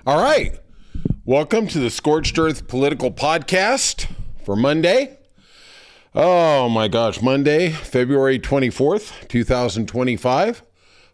All right. Welcome to the Scorched Earth Political Podcast for Monday. Oh my gosh, Monday, February 24th, 2025.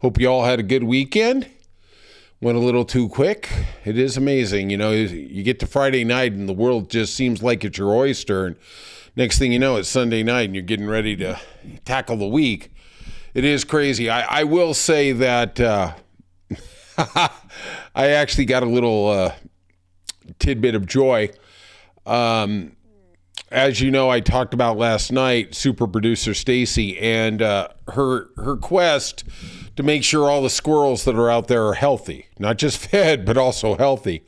Hope you all had a good weekend. Went a little too quick. It is amazing. You know, you get to Friday night and the world just seems like it's your oyster. And next thing you know, it's Sunday night and you're getting ready to tackle the week. It is crazy. I will say that I actually got a little tidbit of joy. As you know, I talked about last night, super producer Stacy and her quest to make sure all the squirrels that are out there are healthy, not just fed, but also healthy.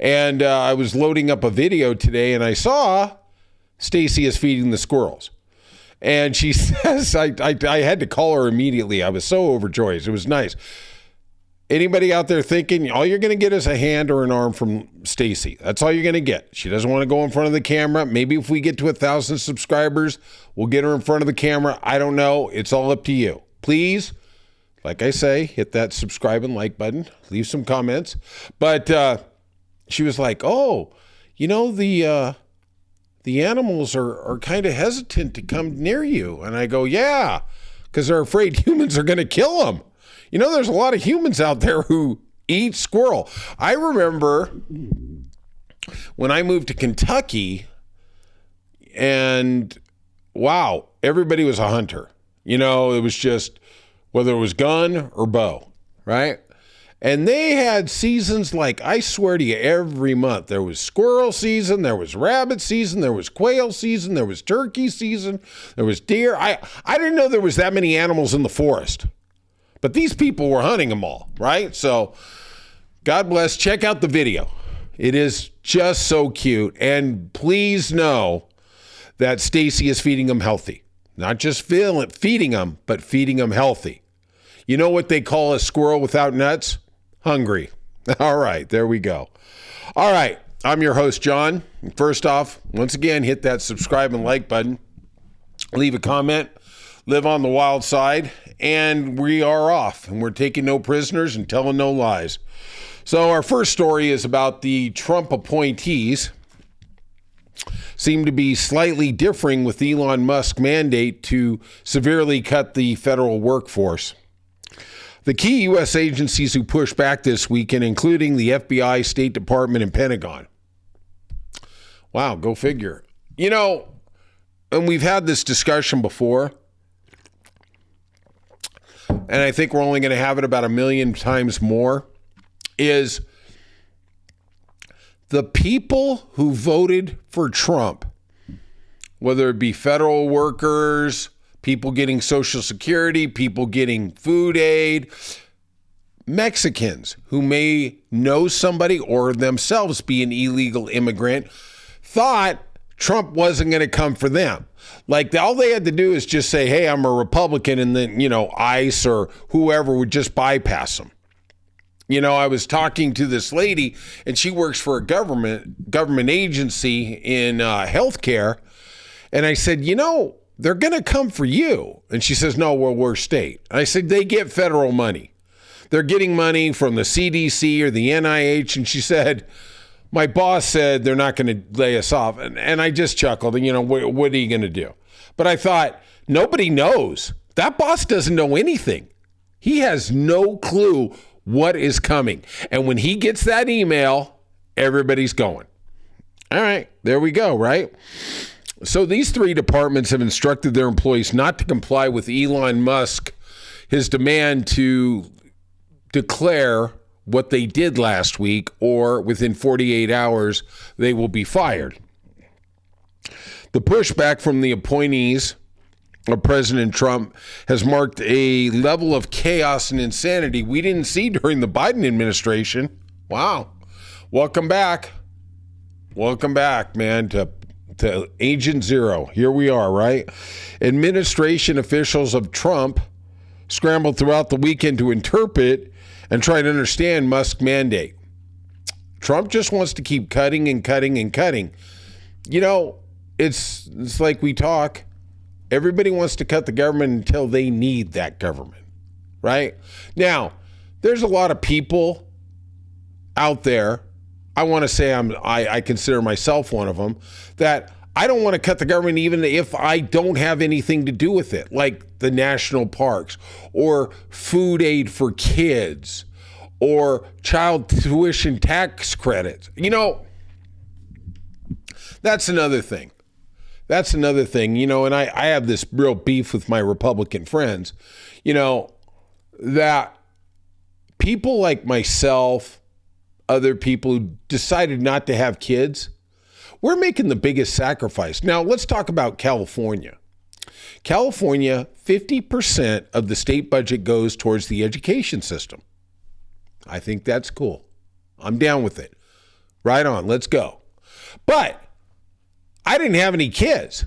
And I was loading up a video today and I saw Stacy is feeding the squirrels. And she says, I had to call her immediately. I was so overjoyed. It was nice. Anybody out there thinking all you're going to get is a hand or an arm from Stacy? That's all you're going to get. She doesn't want to go in front of the camera. Maybe if we get to 1,000 subscribers, we'll get her in front of the camera. I don't know. It's all up to you. Please, like I say, hit that subscribe and like button. Leave some comments. But she was like, oh, you know, the animals are kind of hesitant to come near you. And I go, yeah, because they're afraid humans are going to kill them. You know, there's a lot of humans out there who eat squirrel. I remember when I moved to Kentucky and wow, everybody was a hunter. You know, it was just whether it was gun or bow, right? And they had seasons like, I swear to you, every month. There was squirrel season, there was rabbit season, there was quail season, there was turkey season, there was deer. I didn't know there was that many animals in the forest. But these people were hunting them all, right? So God bless. Check out the video. It is just so cute. And please know that Stacy is feeding them healthy. Not just feeding them, but feeding them healthy. You know what they call a squirrel without nuts? Hungry. All right, there we go. All right, I'm your host, John. First off, once again, hit that subscribe and like button. Leave a comment. Live on the wild side. And we are off. And we're taking no prisoners and telling no lies. So our first story is about the Trump appointees. Seem to be slightly differing with Elon Musk's mandate to severely cut the federal workforce. The key U.S. agencies who pushed back this weekend, including the FBI, State Department, and Pentagon. Wow, go figure. You know, and we've had this discussion before, and I think we're only going to have it about 1 million times more, is the people who voted for Trump, whether it be federal workers, people getting Social Security, people getting food aid, Mexicans who may know somebody or themselves be an illegal immigrant, thought Trump wasn't going to come for them. Like all they had to do is just say, hey, I'm a Republican, and then, you know, ICE or whoever would just bypass them. You know, I was talking to this lady and she works for a government agency in healthcare. And I said, you know, they're going to come for you. And she says, no, we're state. I said, they get federal money. They're getting money from the CDC or the NIH. And she said, my boss said they're not going to lay us off. And I just chuckled. And, you know, what are you going to do? But I thought, nobody knows. That boss doesn't know anything. He has no clue what is coming. And when he gets that email, everybody's going. All right, there we go, right? So these three departments have instructed their employees not to comply with Elon Musk, his demand to declare what they did last week, or within 48 hours, they will be fired. The pushback from the appointees of President Trump has marked a level of chaos and insanity we didn't see during the Biden administration. Wow. Welcome back. Welcome back, man, to Agent Zero. Here we are, right? Administration officials of Trump scrambled throughout the weekend to interpret and try to understand Musk's mandate. Trump just wants to keep cutting and cutting and cutting. You know, it's like we talk. Everybody wants to cut the government until they need that government, right? Now, there's a lot of people out there, I want to say I consider myself one of them, that I don't want to cut the government even if I don't have anything to do with it, like the national parks or food aid for kids or child tuition tax credits. You know, that's another thing. That's another thing, you know, and I have this real beef with my Republican friends, you know, that people like myself, other people who decided not to have kids, we're making the biggest sacrifice. Now, let's talk about California. California, 50% of the state budget goes towards the education system. I think that's cool. I'm down with it. Right on, let's go. But I didn't have any kids.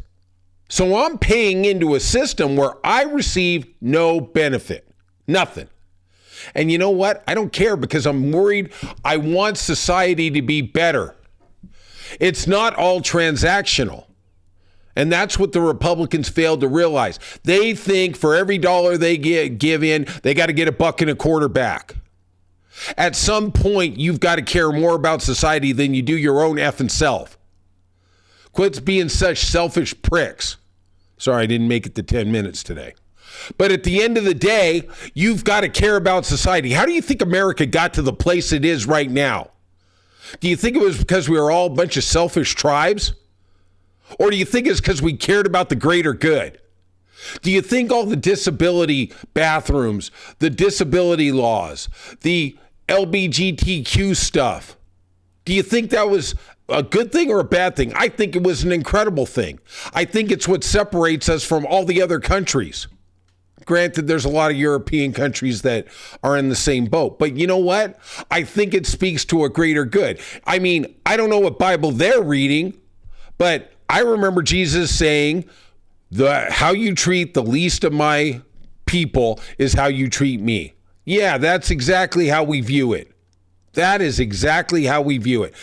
So I'm paying into a system where I receive no benefit, nothing. And you know what? I don't care because I'm worried. I want society to be better. It's not all transactional. And that's what the Republicans failed to realize. They think for every dollar they give in, they got to get $1.25 back. At some point, you've got to care more about society than you do your own effing self. Quit being such selfish pricks. Sorry, I didn't make it to 10 minutes today. But at the end of the day, you've got to care about society. How do you think America got to the place it is right now? Do you think it was because we were all a bunch of selfish tribes? Or do you think it's because we cared about the greater good? Do you think all the disability bathrooms, the disability laws, the LGBTQ stuff, do you think that was a good thing or a bad thing? I think it was an incredible thing. I think it's what separates us from all the other countries. Granted, there's a lot of European countries that are in the same boat. But you know what? I think it speaks to a greater good. I mean, I don't know what Bible they're reading, but I remember Jesus saying, how you treat the least of my people is how you treat me. Yeah, that's exactly how we view it. That is exactly how we view it.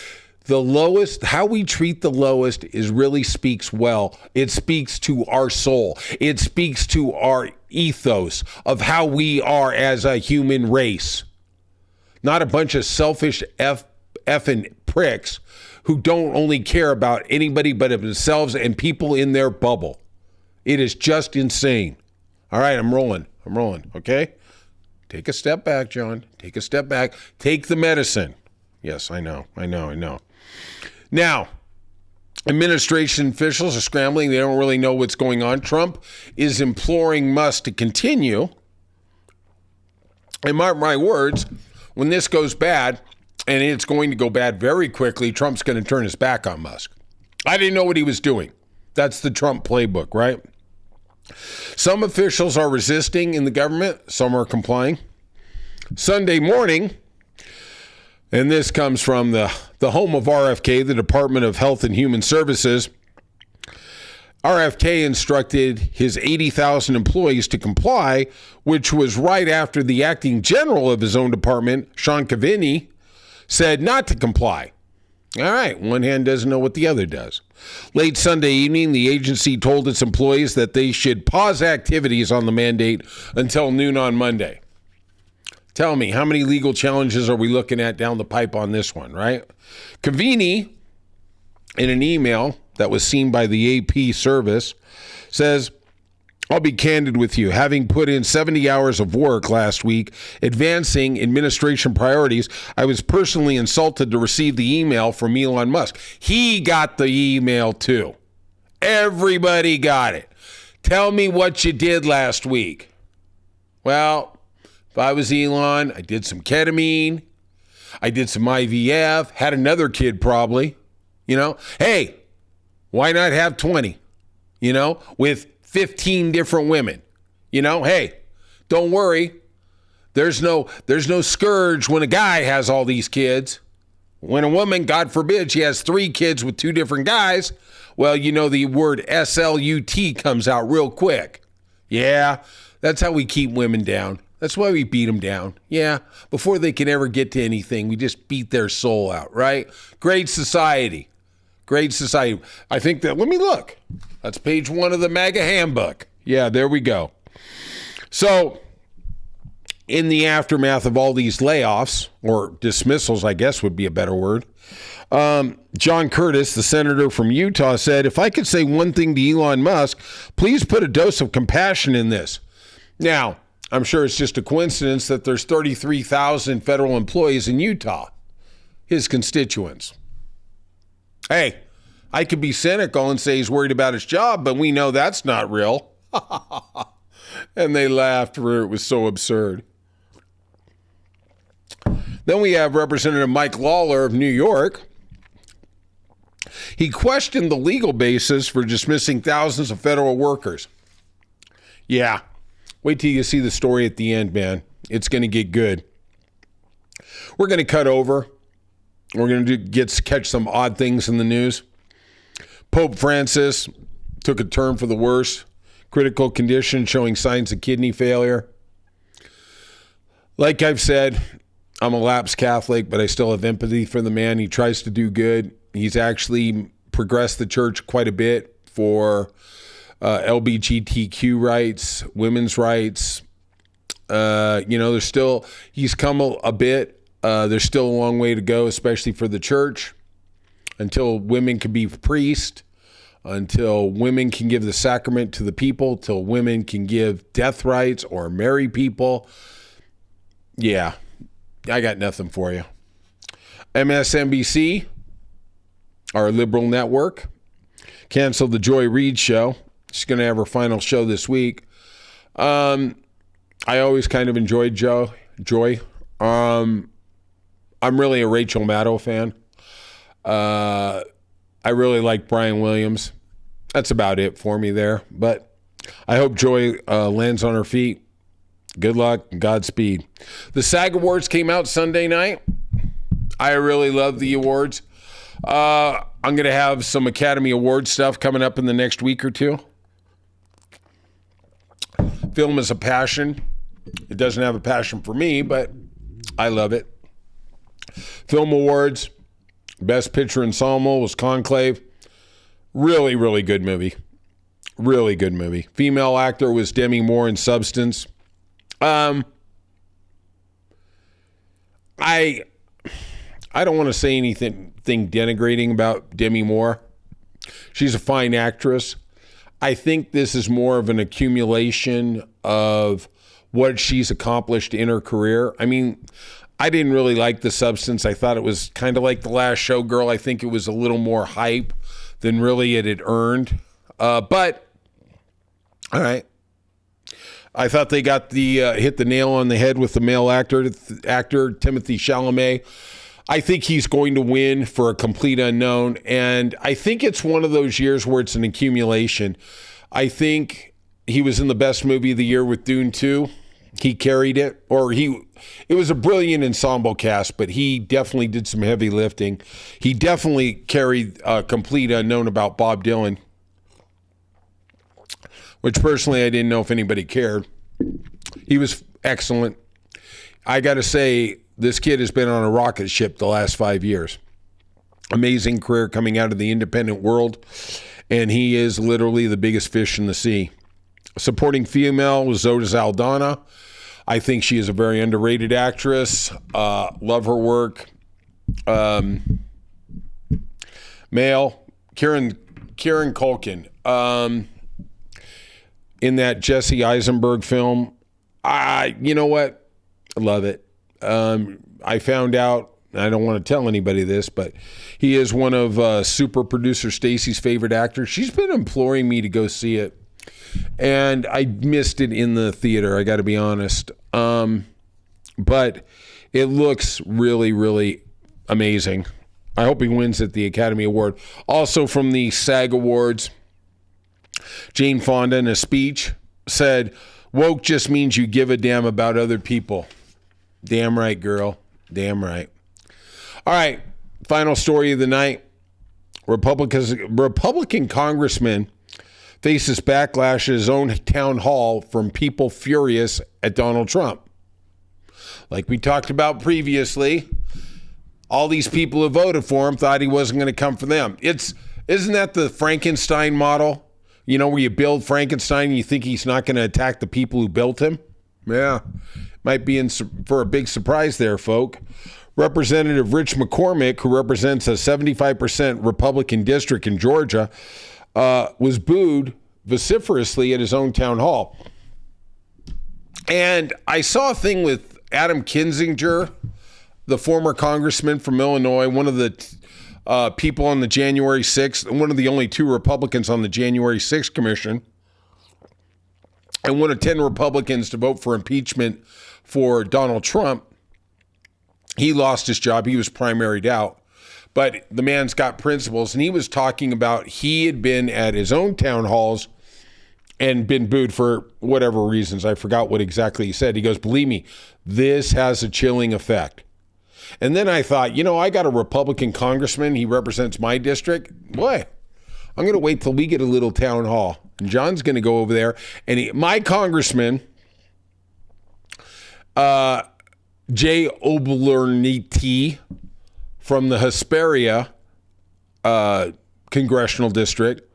The lowest, how we treat the lowest really speaks well. It speaks to our soul. It speaks to our ethos of how we are as a human race. Not a bunch of selfish effing pricks who don't only care about anybody but themselves and people in their bubble. It is just insane. All right, I'm rolling, okay? Take a step back, John. Take a step back. Take the medicine. Yes, I know. Now, administration officials are scrambling. They don't really know what's going on. Trump is imploring Musk to continue. And mark my words, when this goes bad, and it's going to go bad very quickly, Trump's going to turn his back on Musk. I didn't know what he was doing. That's the Trump playbook, right? Some officials are resisting in the government. Some are complying. Sunday morning, and this comes from the home of RFK, the Department of Health and Human Services. RFK instructed his 80,000 employees to comply, which was right after the acting general of his own department, Sean Cavini, said not to comply. All right, one hand doesn't know what the other does. Late Sunday evening, the agency told its employees that they should pause activities on the mandate until noon on Monday. Tell me, how many legal challenges are we looking at down the pipe on this one, right? Cavini, in an email that was seen by the AP service, says, I'll be candid with you. Having put in 70 hours of work last week, advancing administration priorities, I was personally insulted to receive the email from Elon Musk. He got the email too. Everybody got it. Tell me what you did last week. Well, if I was Elon, I did some ketamine. I did some IVF, had another kid probably, Hey, why not have 20, with 15 different women? Hey, don't worry. There's no scourge when a guy has all these kids. When a woman, God forbid, she has 3 kids with 2 different guys, well, the word SLUT comes out real quick. Yeah, that's how we keep women down. That's why we beat them down. Yeah, before they can ever get to anything, we just beat their soul out, right? Great society. I think that, let me look. That's page 1 of the MAGA handbook. Yeah, there we go. So in the aftermath of all these layoffs, or dismissals, I guess would be a better word, John Curtis, the senator from Utah, said, if I could say one thing to Elon Musk, please put a dose of compassion in this. Now, I'm sure it's just a coincidence that there's 33,000 federal employees in Utah, his constituents. Hey, I could be cynical and say he's worried about his job, but we know that's not real. And they laughed where it was so absurd. Then we have Representative Mike Lawler of New York. He questioned the legal basis for dismissing thousands of federal workers. Yeah, wait till you see the story at the end, man. It's going to get good. We're going to cut over. We're going to catch some odd things in the news. Pope Francis took a turn for the worse. Critical condition, showing signs of kidney failure. Like I've said, I'm a lapsed Catholic, but I still have empathy for the man. He tries to do good. He's actually progressed the church quite a bit for LGBTQ rights, women's rights. He's come a bit. There's still a long way to go, especially for the church, until women can be priests, until women can give the sacrament to the people, till women can give death rights or marry people. Yeah, I got nothing for you. MSNBC, our liberal network, canceled the Joy Reid show. She's going to have her final show this week. I always kind of enjoyed Joy. I'm really a Rachel Maddow fan. I really like Brian Williams. That's about it for me there. But I hope Joy lands on her feet. Good luck and Godspeed. The SAG Awards came out Sunday night. I really love the awards. I'm going to have some Academy Award stuff coming up in the next week or two. Film is a passion. It doesn't have a passion for me, but I love it. Film Awards. Best Picture Ensemble was Conclave. Really, really good movie. Really good movie. Female actor was Demi Moore in Substance. I don't want to say anything denigrating about Demi Moore. She's a fine actress. I think this is more of an accumulation of what she's accomplished in her career. I mean, I didn't really like The Substance. I thought it was kind of like The Last Showgirl. I think it was a little more hype than really it had earned. But, all right. I thought they got the hit the nail on the head with the male actor Timothée Chalamet. I think he's going to win for A Complete Unknown, and I think it's one of those years where it's an accumulation. I think he was in the best movie of the year with Dune 2. He carried it, it was a brilliant ensemble cast, but he definitely did some heavy lifting. He definitely carried A Complete Unknown about Bob Dylan, which personally I didn't know if anybody cared. He was excellent. I got to say, this kid has been on a rocket ship the last 5 years. Amazing career coming out of the independent world, and he is literally the biggest fish in the sea. Supporting female was Zoe Saldana. I think she is a very underrated actress. Love her work. Male, Kieran Culkin. In that Jesse Eisenberg film, you know what? I love it. I found out, I don't want to tell anybody this, but he is one of super producer Stacy's favorite actors. She's been imploring me to go see it, and I missed it in the theater, I got to be honest. But it looks really, really amazing. I hope he wins at the Academy Award. Also from the SAG Awards, Jane Fonda in a speech said, "Woke just means you give a damn about other people." Damn right, girl. Damn right. All right. Final story of the night. Republican congressman faces backlash at his own town hall from people furious at Donald Trump. Like we talked about previously, all these people who voted for him thought he wasn't going to come for them. Isn't that the Frankenstein model? You know, where you build Frankenstein and you think he's not going to attack the people who built him? Yeah. Might be in for a big surprise there, folk. Representative Rep McCormick, who represents a 75% Republican district in Georgia, was booed vociferously at his own town hall. And I saw a thing with Adam Kinzinger, the former congressman from Illinois, one of the people on the January 6th, one of the only 2 Republicans on the January 6th commission, and one of 10 Republicans to vote for impeachment for Donald Trump. He lost his job. He was primaried out. But the man's got principles, and he was talking about he had been at his own town halls and been booed for whatever reasons. I forgot what exactly he said. He goes, believe me, this has a chilling effect. And then I thought, I got a Republican congressman. He represents my district. Boy, I'm going to wait till we get a little town hall. And John's going to go over there. And my congressman, Jay Oblerniti from the Hesperia congressional district,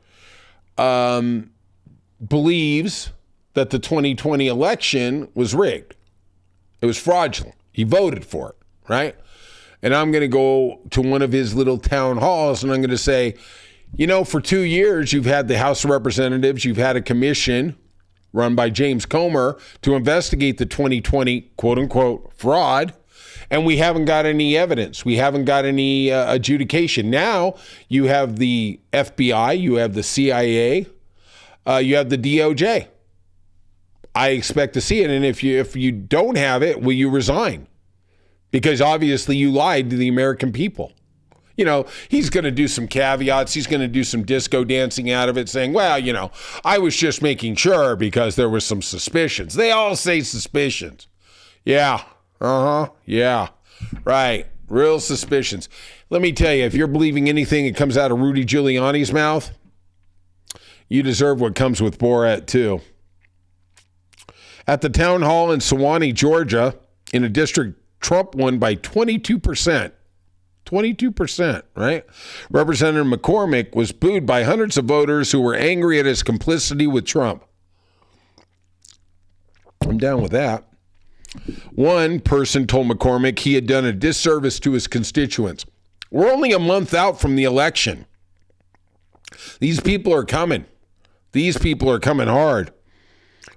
believes that the 2020 election was rigged. It was fraudulent. He voted for it, right? And I'm going to go to one of his little town halls and I'm going to say, for 2 years, you've had the House of Representatives, you've had a commission run by James Comer to investigate the 2020 quote unquote fraud. And we haven't got any evidence. We haven't got any adjudication. Now you have the FBI, you have the CIA, you have the DOJ. I expect to see it. And if you don't have it, will you resign? Because obviously you lied to the American people. He's going to do some caveats. He's going to do some disco dancing out of it saying, well, I was just making sure because there was some suspicions. They all say suspicions. Yeah. Yeah. Right. Real suspicions. Let me tell you, if you're believing anything that comes out of Rudy Giuliani's mouth, you deserve what comes with Borat too. At the town hall in Sewanee, Georgia, in a district Trump won by 22%. 22%, right? Representative McCormick was booed by hundreds of voters who were angry at his complicity with Trump. I'm down with that. One person told McCormick he had done a disservice to his constituents. We're only a month out from the election. These people are coming. These people are coming hard.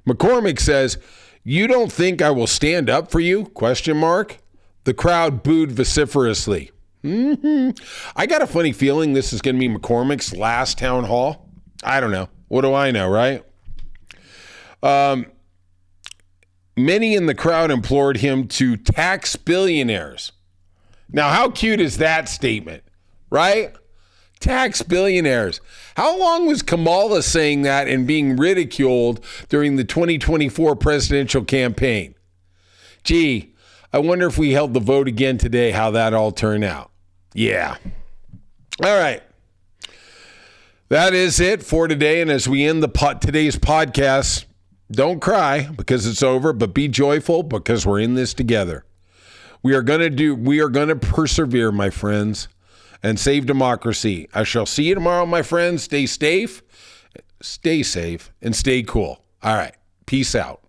McCormick says, "You don't think I will stand up for you?" ? The crowd booed vociferously. I got a funny feeling this is going to be McCormick's last town hall. I don't know. What do I know, right? Many in the crowd implored him to tax billionaires. Now, how cute is that statement, right? Tax billionaires. How long was Kamala saying that and being ridiculed during the 2024 presidential campaign? Gee, I wonder if we held the vote again today, how that all turned out. Yeah. All right. That is it for today. And as we end today's podcast, don't cry because it's over, but be joyful because we're in this together. We are going to persevere, my friends, and save democracy. I shall see you tomorrow, my friends. Stay safe, and stay cool. All right. Peace out.